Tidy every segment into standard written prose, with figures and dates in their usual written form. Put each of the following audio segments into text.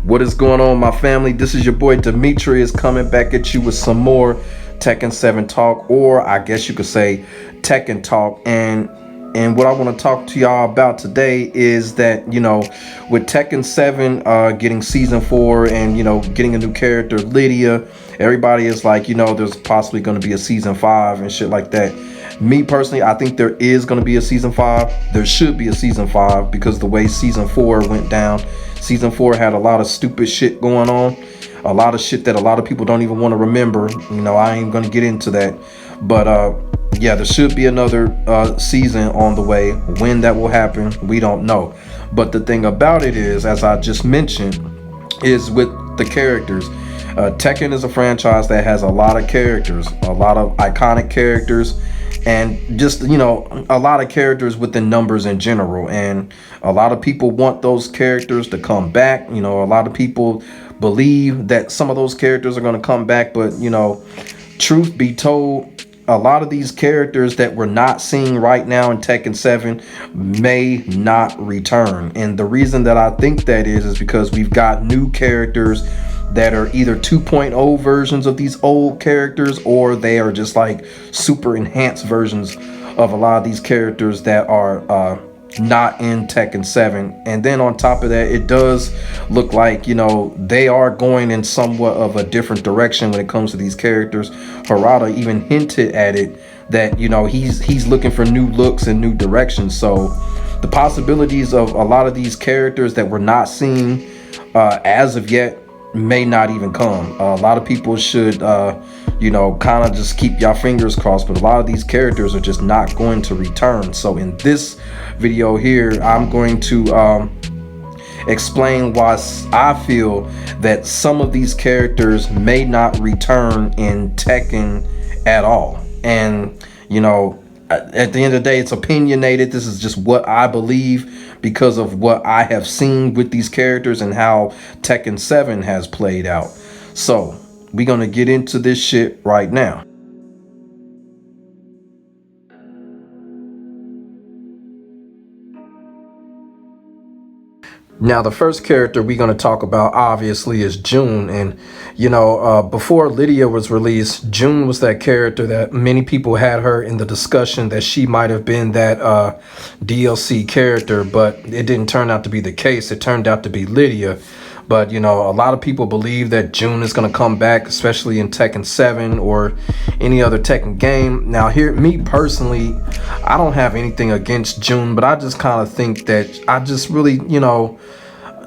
What is going on, my family? This is your boy Demetrius coming back at you with some more Tekken 7 talk, or I guess you could say Tekken talk. And what I want to talk to y'all about today is that, with Tekken 7 getting season 4 and, getting a new character, Lydia, everybody is like, there's possibly going to be a season 5 and shit like that. Me personally, I think there is going to be a season 5. There should be a season 5 because the way season 4 went down, season 4 had a lot of stupid shit going on, a lot of shit that a lot of people don't even want to remember. I ain't going to get into that, but yeah, there should be another season on the way. When that will happen, we don't know. But the thing about it is, as I just mentioned, is with the characters. Tekken is a franchise that has a lot of characters, a lot of iconic characters, and just, a lot of characters within numbers in general. And a lot of people want those characters to come back. A lot of people believe that some of those characters are going to come back. But, truth be told, a lot of these characters that we're not seeing right now in Tekken 7 may not return. And the reason that I think that is because we've got new characters that are either 2.0 versions of these old characters, or they are just like super enhanced versions of a lot of these characters that are not in Tekken 7. And then on top of that, it does look like, they are going in somewhat of a different direction when it comes to these characters. Harada even hinted at it that, he's looking for new looks and new directions. So the possibilities of a lot of these characters that we're not seeing as of yet may not even come. A lot of people should kind of just keep y'all fingers crossed, but a lot of these characters are just not going to return. So in this video here, I'm going to explain why I feel that some of these characters may not return in Tekken at all. And at the end of the day, it's opinionated. This is just what I believe because of what I have seen with these characters and how Tekken 7 has played out. So we're gonna get into this shit right now. Now, the first character we're going to talk about, obviously, is June. And, before Lydia was released, June was that character that many people had her in the discussion that she might have been that DLC character, but it didn't turn out to be the case. It turned out to be Lydia. But, a lot of people believe that June is going to come back, especially in Tekken 7 or any other Tekken game. Now, me personally, I don't have anything against June, but I just kind of think that I just really,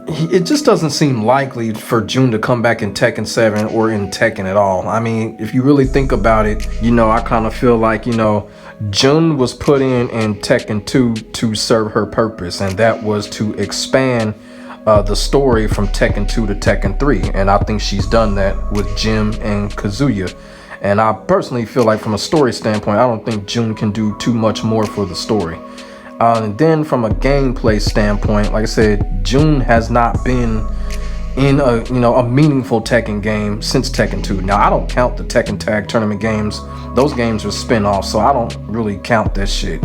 it just doesn't seem likely for June to come back in Tekken 7 or in Tekken at all. I mean, if you really think about it, I kind of feel like, June was put in Tekken 2 to serve her purpose, and that was to expand the story from Tekken 2 to Tekken 3. And I think she's done that with Jim and Kazuya. And I personally feel like from a story standpoint, I don't think June can do too much more for the story. And then from a gameplay standpoint, like I said, June has not been in a meaningful Tekken game since Tekken 2. Now, I don't count the Tekken Tag Tournament games. Those games are spin-offs, so I don't really count that shit.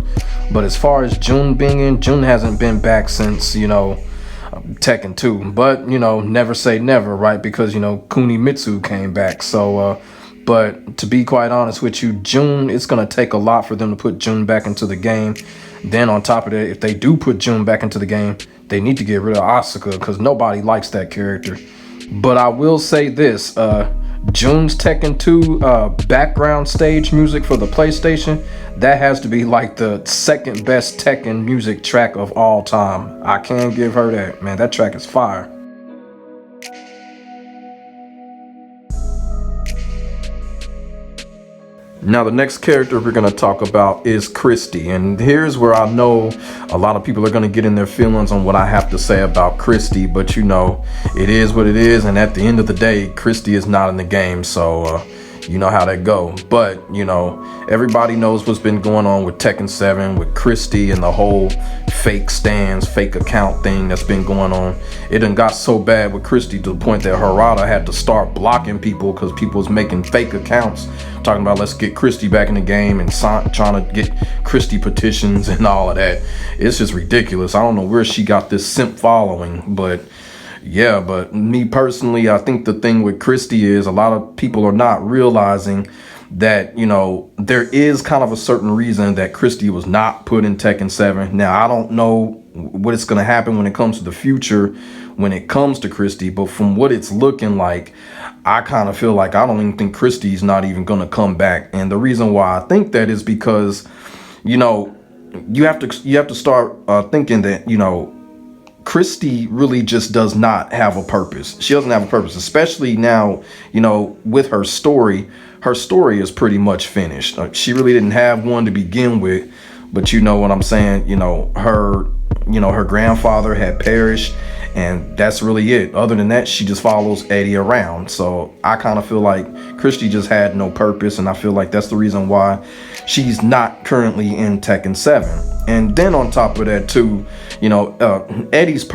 But as far as June being in, June hasn't been back since, Tekken 2. But, never say never, right? Because, Kunimitsu came back. So, but to be quite honest with you, June, it's going to take a lot for them to put June back into the game. Then on top of that, if they do put June back into the game, they need to get rid of Asuka because nobody likes that character. But I will say this, June's Tekken 2 background stage music for the PlayStation, that has to be like the second best Tekken music track of all time. I can give her that, man. That track is fire. Now, the next character we're going to talk about is Christy. And here's where I know a lot of people are going to get in their feelings on what I have to say about Christy. But, it is what it is. And at the end of the day, Christy is not in the game. So, you know how that go. But, everybody knows what's been going on with Tekken 7, with Christy and the whole fake stands, fake account thing that's been going on. It done got so bad with Christy to the point that Harada had to start blocking people because people was making fake accounts talking about let's get Christy back in the game and trying to get Christy petitions and all of that. It's just ridiculous. I don't know where she got this simp following, but Yeah, but me personally, I think the thing with Christy is a lot of people are not realizing that, there is kind of a certain reason that Christy was not put in Tekken 7. Now, I don't know what it's going to happen when it comes to the future, when it comes to Christy, but from what it's looking like, I kind of feel like I don't even think Christy's not even going to come back. And the reason why I think that is because, you have to start thinking that, Christy really just does not have a purpose. She doesn't have a purpose, especially now, with her story. Her story is pretty much finished. She really didn't have one to begin with, but you know what I'm saying? Her grandfather had perished, and that's really it. Other than that, she just follows Eddie around. So I kind of feel like Christy just had no purpose, and I feel like that's the reason why she's not currently in Tekken 7. And then on top of that too, Eddie's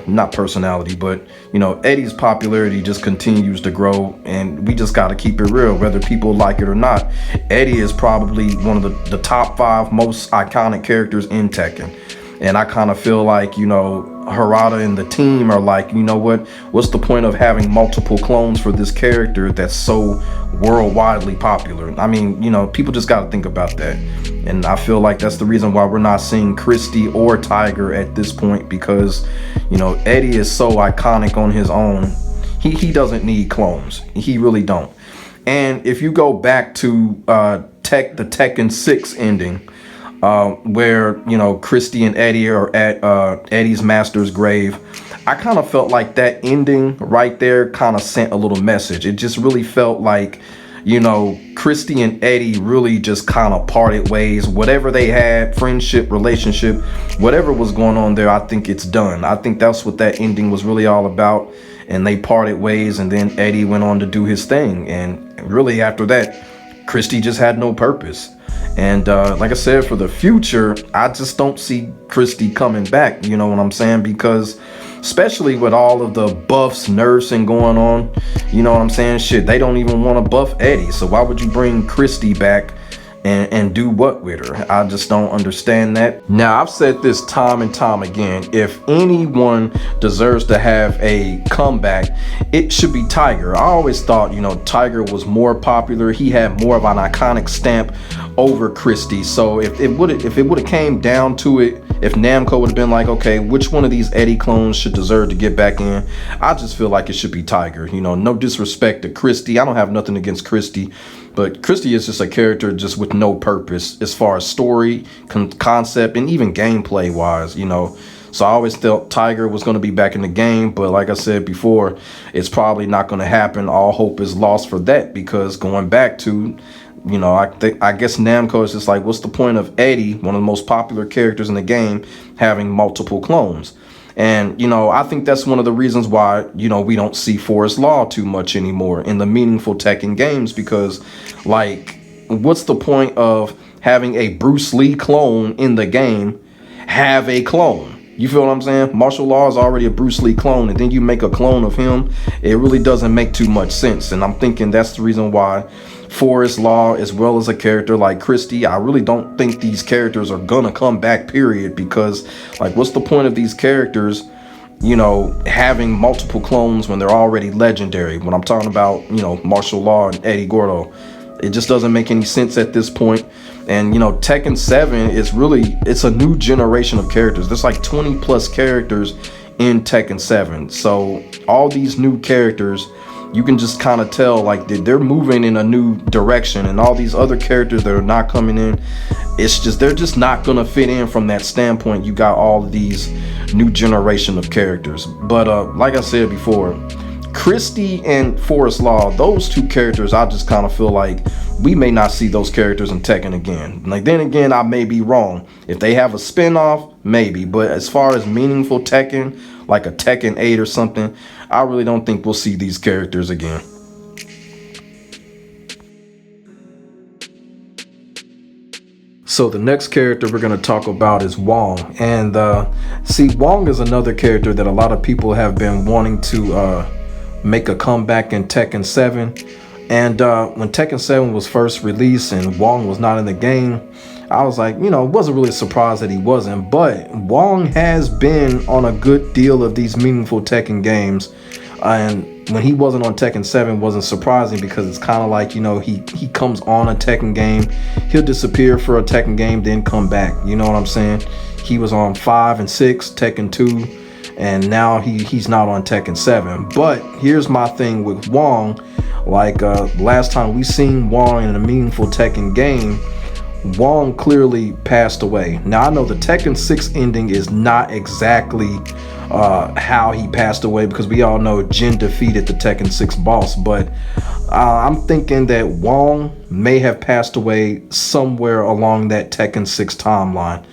not personality, but Eddie's popularity just continues to grow, and we just got to keep it real, whether people like it or not. Eddie is probably one of the top 5 most iconic characters in Tekken. And I kind of feel like, Harada and the team are like, what's the point of having multiple clones for this character that's so worldwidely popular? I mean, people just got to think about that. And I feel like that's the reason why we're not seeing Christy or Tiger at this point, because, Eddie is so iconic on his own. He doesn't need clones. He really don't. And if you go back to the Tekken 6 ending, where Christy and Eddie are at Eddie's master's grave, I kind of felt like that ending right there kind of sent a little message. It just really felt like Christy and Eddie really just kind of parted ways. Whatever they had, friendship, relationship, whatever was going on there, I think it's done. I think that's what that ending was really all about. And they parted ways, and then Eddie went on to do his thing, and really after that, Christy just had no purpose. And like I said, for the future, I just don't see Christy coming back, you know what I'm saying? Because especially with all of the buffs, nursing going on, you know what I'm saying? Shit, they don't even want to buff Eddie. So why would you bring Christy back and do what with her? I just don't understand that. Now, I've said this time and time again. If anyone deserves to have a comeback, it should be Tiger. I always thought, Tiger was more popular. He had more of an iconic stamp over Christy. So if it would have came down to it, if Namco would have been like, okay, which one of these Eddie clones should deserve to get back in, I just feel like it should be Tiger. No disrespect to Christy. I don't have nothing against Christy, but Christy is just a character just with no purpose as far as story, concept, and even gameplay wise, So I always thought Tiger was going to be back in the game, but like I said before, it's probably not going to happen. All hope is lost for that, because going back to, I guess Namco is just like, what's the point of Eddie, one of the most popular characters in the game, having multiple clones? And, I think that's one of the reasons why, we don't see Forest Law too much anymore in the meaningful Tekken games, because, like, what's the point of having a Bruce Lee clone in the game have a clone? You feel what I'm saying? Martial Law is already a Bruce Lee clone, and then you make a clone of him. It really doesn't make too much sense. And I'm thinking that's the reason why Forest Law, as well as a character like Christy, I really don't think these characters are gonna come back, period, because like, what's the point of these characters having multiple clones when they're already legendary? When I'm talking about Martial Law and Eddie Gordo, it just doesn't make any sense at this point. And Tekken 7 is it's a new generation of characters. There's like 20 plus characters in Tekken 7, so all these new characters, you can just kind of tell like they're moving in a new direction, and all these other characters that are not coming in, they're just not gonna fit in from that standpoint. You got all of these new generation of characters. But like I said before, Christy and Forest Law, those two characters, I just kind of feel like we may not see those characters in Tekken again. Like, then again, I may be wrong. If they have a spin-off, maybe. But as far as meaningful Tekken, like a Tekken 8 or something, I really don't think we'll see these characters again. So the next character we're going to talk about is Wong. And see, Wong is another character that a lot of people have been wanting to make a comeback in Tekken 7. And when Tekken 7 was first released and Wong was not in the game, I was like, it wasn't really a surprise that he wasn't. But Wong has been on a good deal of these meaningful Tekken games, and when he wasn't on Tekken 7 wasn't surprising, because it's kind of like, he comes on a Tekken game, he'll disappear for a Tekken game, then come back. You know what I'm saying? He was on 5 and 6, Tekken 2, and now he's not on Tekken 7. But here's my thing with Wong. Like last time we seen Wong in a meaningful Tekken game, Wong clearly passed away. Now I know the Tekken 6 ending is not exactly how he passed away, because we all know Jin defeated the Tekken 6 boss, but I'm thinking that Wong may have passed away somewhere along that Tekken 6 timeline.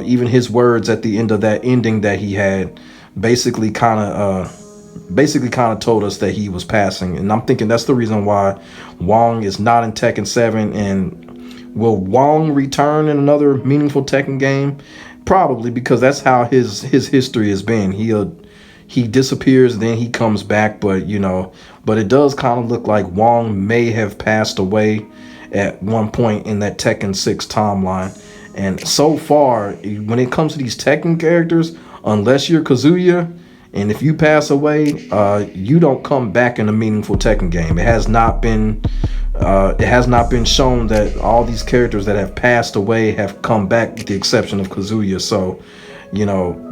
Even his words at the end of that ending that he had basically kind of told us that he was passing, and I'm thinking that's the reason why Wong is not in Tekken 7. And will Wong return in another meaningful Tekken game? Probably, because that's how his history has been. He disappears, then he comes back, but it does kind of look like Wong may have passed away at one point in that Tekken 6 timeline. And so far, when it comes to these Tekken characters, unless you're Kazuya, and if you pass away, you don't come back in a meaningful Tekken game. It has not been shown that all these characters that have passed away have come back, with the exception of Kazuya. So,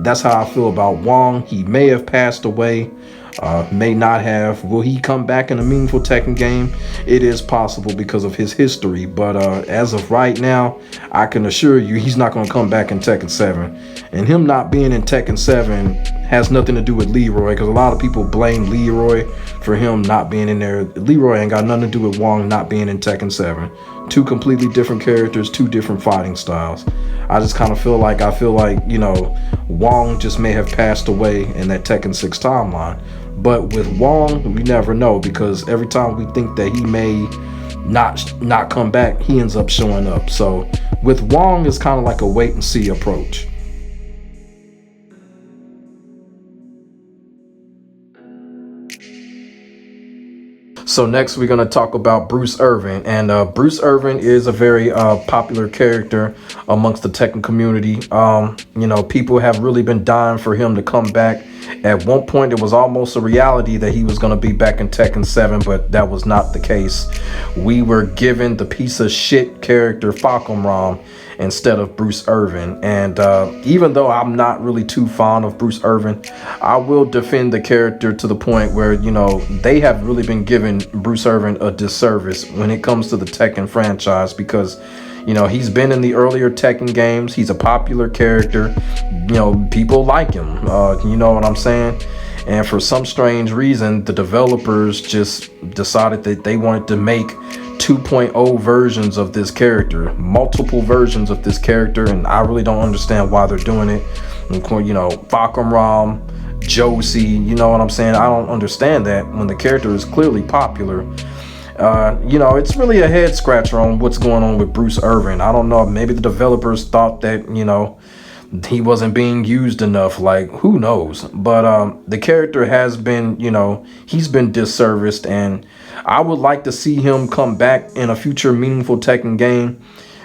that's how I feel about Wong. He may have passed away, may not have. Will he come back in a meaningful Tekken game? It is possible because of his history, but as of right now, I can assure you he's not going to come back in Tekken 7. And him not being in Tekken 7 has nothing to do with Leroy, because a lot of people blame Leroy for him not being in there. Leroy ain't got nothing to do with Wong not being in Tekken 7. Two completely different characters, two different fighting styles. I just kind of feel like Wong just may have passed away in that Tekken 6 timeline. But with Wong, we never know, because every time we think that he may not come back, he ends up showing up. So with Wong, it's kind of like a wait and see approach. So next we're going to talk about Bruce Irvin, and Bruce Irvin is a very popular character amongst the Tekken community. People have really been dying for him to come back. At one point, it was almost a reality that he was going to be back in Tekken 7, but that was not the case. We were given the piece of shit character Falcon instead of Bruce Irvin. And even though I'm not really too fond of Bruce Irvin, I will defend the character to the point where, they have really been giving Bruce Irvin a disservice when it comes to the Tekken franchise, because he's been in the earlier Tekken games. He's a popular character. People like him. You know what I'm saying? And for some strange reason, the developers just decided that they wanted to make 2.0 versions of this character, multiple versions of this character, and I really don't understand why they're doing it. Falcon, Josie, you know what I'm saying? I don't understand that when the character is clearly popular. It's really a head scratcher on what's going on with Bruce Irvin. I don't know, maybe the developers thought that, he wasn't being used enough, like, who knows? But the character has been, he's been disserviced, and I would like to see him come back in a future meaningful Tekken game.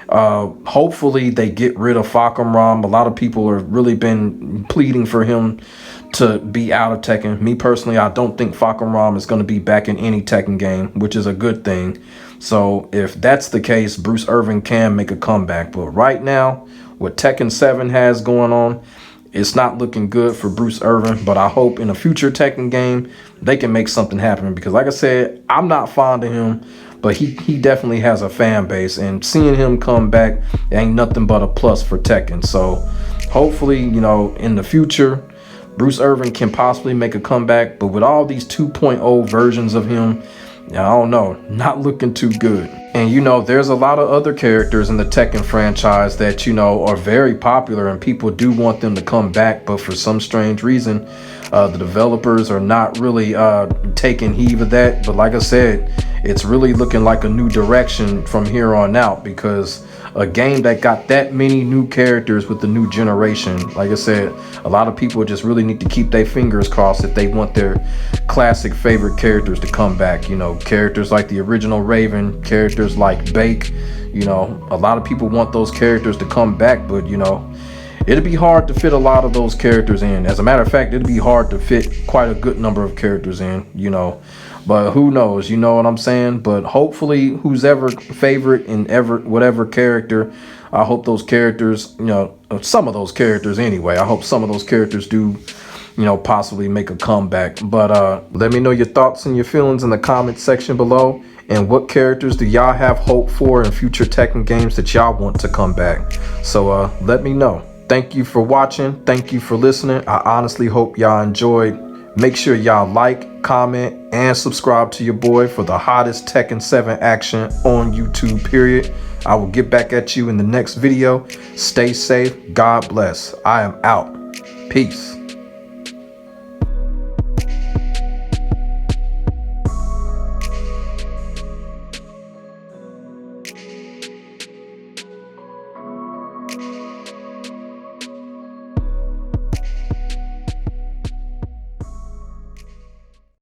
Hopefully they get rid of Falcon. A lot of people have really been pleading for him to be out of Tekken. Me personally, I don't think Falcon is going to be back in any Tekken game, which is a good thing. So if that's the case, Bruce Irvin can make a comeback. But right now, what Tekken 7 has going on, it's not looking good for Bruce Irvin. But I hope in a future Tekken game, they can make something happen. Because like I said, I'm not fond of him, but he definitely has a fan base. And seeing him come back ain't nothing but a plus for Tekken. So hopefully, in the future, Bruce Irvin can possibly make a comeback. But with all these 2.0 versions of him, I don't know, not looking too good. And there's a lot of other characters in the Tekken franchise that are very popular, and people do want them to come back, but for some strange reason the developers are not really taking heed of that. But like I said, it's really looking like a new direction from here on out, because a game that got that many new characters with the new generation. Like I said, a lot of people just really need to keep their fingers crossed if they want their classic favorite characters to come back. You know, characters like the original Raven, characters like Bake. You know, a lot of people want those characters to come back, but you know, it'd be hard to fit a lot of those characters in. As a matter of fact, it'd be hard to fit quite a good number of characters in, you know. But who knows, you know what I'm saying? But hopefully, who's ever favorite in whatever character, I hope those characters, you know, some of those characters anyway, I hope some of those characters do, you know, possibly make a comeback. But let me know your thoughts and your feelings in the comment section below. And what characters do y'all have hope for in future Tekken games that y'all want to come back? So let me know. Thank you for watching. Thank you for listening. I honestly hope y'all enjoyed. Make sure y'all like, comment, and subscribe to your boy for the hottest Tekken 7 action on YouTube, period. I will get back at you in the next video. Stay safe. God bless. I am out. Peace.